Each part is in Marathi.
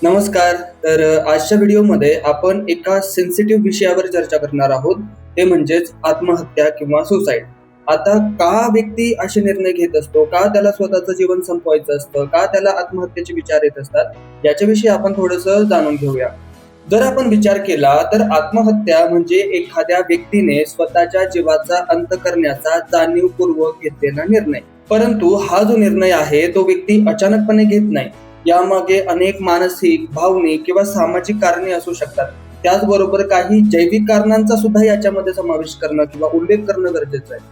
नमस्कार. आजच्या व्हिडिओमध्ये आपण एका सेन्सिटिव्ह विषयावर चर्चा करणार आहोत. ते म्हणजेच आत्महत्या किंवा सुसाईड. आता का व्यक्ती असे निर्णय घेत असतो? का त्याला स्वतःचं जीवन संपवायचं असतं? का त्याला आत्महत्येचे विचार येत असतात? याच्याविषयी आपण थोडंसं जाणून घेऊया. जर आपण विचार केला तर आत्महत्या म्हणजे एखाद्या व्यक्तीने स्वतःच्या जीवाचा अंत करण्याचा जाणीवपूर्वक घेतलेला निर्णय. परंतु हा जो निर्णय आहे तो व्यक्ती अचानकपणे घेत नाही. यामागे अनेक मानसिक, भावनिक किंवा सामाजिक कारणे असू शकतात. त्याचबरोबर काही जैविक कारणांचा सुद्धा याच्यामध्ये समावेश करणं किंवा उल्लेख करणं गरजेचं आहे.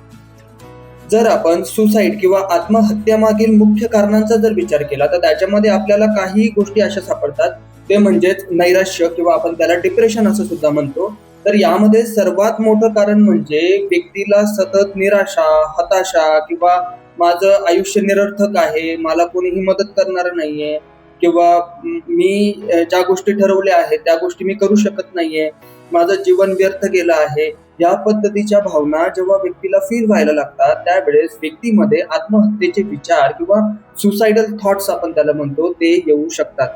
जर आपण सुसाईड किंवा आत्महत्येमागील मुख्य कारणांचा जर विचार केला तर त्याच्यामध्ये आपल्याला काही गोष्टी अशा सापडतात. ते म्हणजेच नैराश्य किंवा आपण त्याला डिप्रेशन असं सुद्धा म्हणतो. तर यामध्ये सर्वात मोठं कारण म्हणजे व्यक्तीला सतत निराशा, हताशा किंवा माझं आयुष्य निरर्थक आहे, मला कोणीही मदत करणारं नाहीये किंवा मी ज्या गोष्टी ठरवल्या आहेत त्या गोष्टी मी करू शकत नाहीये, माझं जीवन व्यर्थ गेलं आहे. या पद्धतीच्या भावना जेव्हा व्यक्तीला फील व्हायला लागतात त्यावेळेस व्यक्तीमध्ये आत्महत्येचे विचार किंवा सुसायडल थॉट्स आपण त्याला म्हणतो ते येऊ शकतात.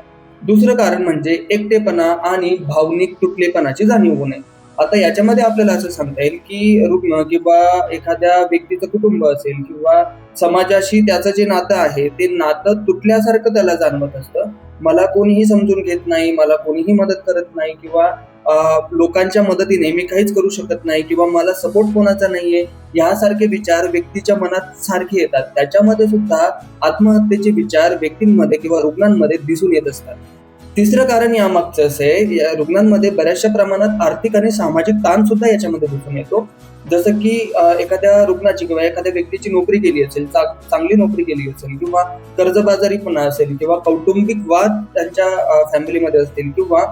दुसरं कारण म्हणजे एकटेपणा आणि भावनिक तुटलेपणाची जाणीव होणे. आता याच्यामध्ये आपल्याला असं सांगता येईल की रुग्ण किंवा एखाद्या व्यक्तीचं कुटुंब असेल किंवा समाजाशी त्याचं जे नातं आहे ते नातं तुटल्यासारखं त्याला जाणवत असतं. मला कोणीही समजून घेत नाही, मला कोणीही मदत करत नाही किंवा लोकांच्या मदतीने मी काहीच करू शकत नाही किंवा मला सपोर्ट कोणाचा नाहीये, यासारखे विचार व्यक्तीच्या मनात सारखे येतात. त्याच्यामध्ये सुद्धा आत्महत्येचे विचार व्यक्तींमध्ये किंवा रुग्णांमध्ये दिसून येत असतात. तिसरं कारण यामागचं असं आहे, या रुग्णांमध्ये बऱ्याचशा प्रमाणात आर्थिक आणि सामाजिक ताण सुद्धा याच्यामध्ये दिसून येतो. जसं की एखाद्या रुग्णाची किंवा एखाद्या व्यक्तीची नोकरी गेली असेल, चांगली नोकरी गेली असेल किंवा कर्जबाजारीपणा असेल किंवा कौटुंबिक वाद त्यांच्या फॅमिलीमध्ये असतील किंवा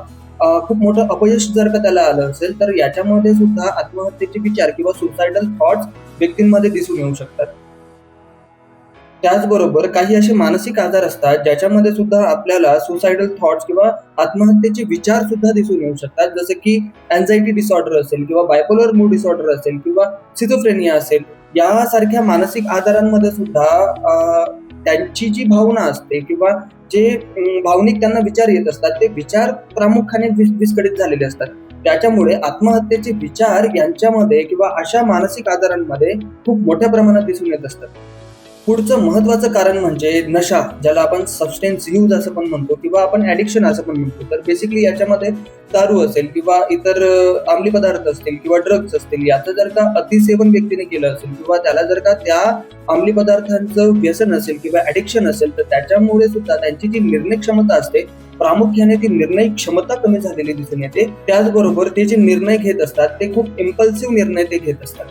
खूप मोठं अपयश जर का त्याला आलं असेल तर याच्यामध्ये सुद्धा आत्महत्येचे विचार किंवा सुसायडल थॉट्स व्यक्तींमध्ये दिसून येऊ शकतात. त्याचबरोबर काही असे मानसिक आजार असतात ज्याच्यामध्ये सुद्धा आपल्याला सुसायडल थॉट्स किंवा आत्महत्येचे विचार सुद्धा दिसून येऊ शकतात. जसे की अँझायटी डिसऑर्डर असेल किंवा बायपोलर मूड डिसऑर्डर असेल किंवा सिझोफ्रेनिया असेल, यासारख्या मानसिक आजारांमध्ये सुद्धा त्यांची जी भावना असते किंवा जे भावनिक त्यांना विचार येत असतात ते विचार प्रामुख्याने विस्कळीत झालेले असतात. त्याच्यामुळे आत्महत्येचे विचार यांच्यामध्ये किंवा अशा मानसिक आजारांमध्ये खूप मोठ्या प्रमाणात दिसून येत असतात. पुढचं महत्वाचं कारण म्हणजे नशा, ज्याला आपण सबस्टेन्स यूज असं पण म्हणतो किंवा आपण ॲडिक्शन असं पण म्हणतो. तर बेसिकली याच्यामध्ये दारू असेल किंवा इतर अंमली पदार्थ असतील किंवा ड्रग्ज असतील, याचं जर का अतिसेवन व्यक्तीने केलं असेल किंवा त्याला जर का त्या अंमली पदार्थांचं व्यसन असेल किंवा ॲडिक्शन असेल तर त्याच्यामुळे सुद्धा त्यांची जी निर्णय क्षमता असते प्रामुख्याने ती निर्णय क्षमता कमी झालेली दिसून येते. त्याचबरोबर ते जे निर्णय घेत असतात ते खूप इम्पल्सिव्ह निर्णय ते घेत असतात.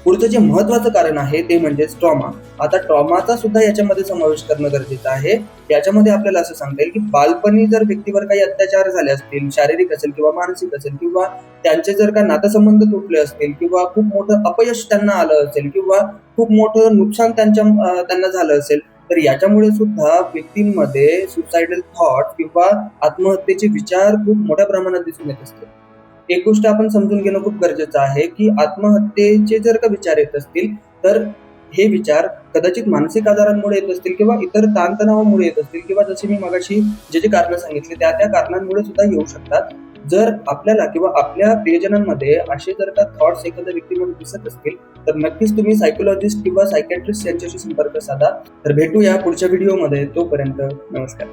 पुढचं जे महत्वाचं कारण आहे ते म्हणजे ट्रॉमा. आता ट्रॉमाचा सुद्धा याच्यामध्ये समावेश करणं गरजेचं आहे. याच्यामध्ये आपल्याला असं सांगता येईल की बालपणी जर व्यक्तीवर काही अत्याचार झाले असतील, शारीरिक असेल किंवा मानसिक असेल किंवा त्यांचे जर का नातेसंबंध तुटले असतील किंवा खूप मोठं अपयश त्यांना आलं असेल किंवा खूप मोठं नुकसान त्यांना झालं असेल तर याच्यामुळे सुद्धा व्यक्तींमध्ये सुसायडल थॉट किंवा आत्महत्येचे विचार खूप मोठ्या प्रमाणात दिसून येत असतात. एक गोष्ट आपण समजून घेणं खूप गरजेचं आहे की आत्महत्येचे जर का विचार येत असतील तर हे विचार कदाचित मानसिक आजारांमुळे येत असतील किंवा इतर ताणतणावामुळे येत असतील किंवा जसे मी मगाशी जे कारण सांगितले त्या कारणांमुळे सुद्धा येऊ शकतात. जर आपल्याला किंवा आपल्या प्रियजनांमध्ये असे जर का थॉट्स एखाद्या व्यक्तीमध्ये दिसत असतील तर नक्कीच तुम्ही सायकोलॉजिस्ट किंवा सायकॅट्रिस्ट यांच्याशी संपर्क साधा. तर भेटूया पुढच्या व्हिडिओमध्ये. तोपर्यंत नमस्कार.